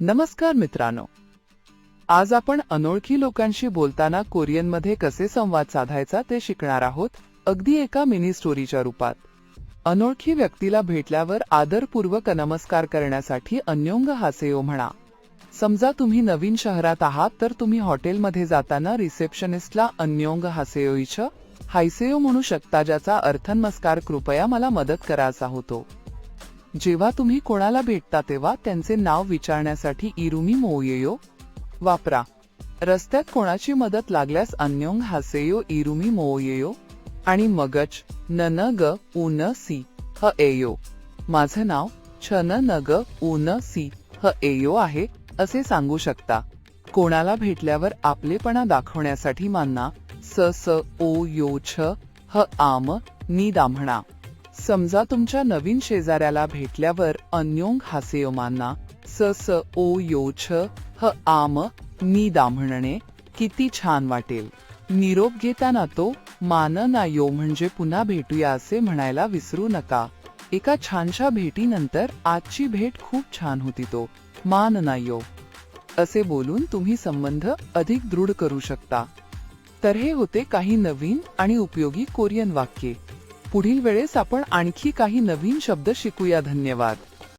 नमस्कार मित्रांनो, आज आपण अनोळखी लोकांशी बोलताना कोरियनमध्ये कसे संवाद साधायचा ते शिकणार आहोत, अगदी एका मिनी स्टोरीच्या रूपात. अनोळखी व्यक्तीला भेटल्यावर आदरपूर्वक नमस्कार करण्यासाठी अन्योंग हासेयो म्हणा. समजा तुम्ही नवीन शहरात आहात तर तुम्ही हॉटेलमध्ये जाताना रिसेप्शनिस्टला अन्योंग हासेयोइच हायसेयो म्हणू शकता, ज्याचा अर्थ नमस्कार, कृपया मला मदत करा असा होतो. जेव्हा तुम्ही कोणाला भेटता तेव्हा त्यांचे नाव विचारण्यासाठी इरुमी मोयेयो वापरा. रस्त्यात कोणाची मदत लागल्यास अन्योंग हासेयो इरुमी मोयेयो आणि मगच ननग उन सी ह एयो, माझं नाव छन नग उन सी ह एयो आहे असे सांगू शकता. कोणाला भेटल्यावर आपलेपणा दाखवण्यासाठी मानना स स ओ यो छ ह आम नी दाम्हणा. समजा तुमच्या नवीन शेजाऱ्याला भेटल्यावर अन्योंग हासेयो मानना स स ओ यो छ ह आम नी दाम्हणणे किती छान वाटेल. निरोप घेताना तो मान ना यो म्हणजे पुन्हा भेटूया असे म्हणायला विसरू नका. एका छानशा भेटीनंतर आजची भेट खूप छान होती, तो मान ना यो असे बोलून तुम्ही संबंध अधिक दृढ करू शकता. तर हे होते काही नवीन आणि उपयोगी कोरियन वाक्ये. पुढील वेळेस आपण आणखी काही नवीन शब्द शिकूया. धन्यवाद.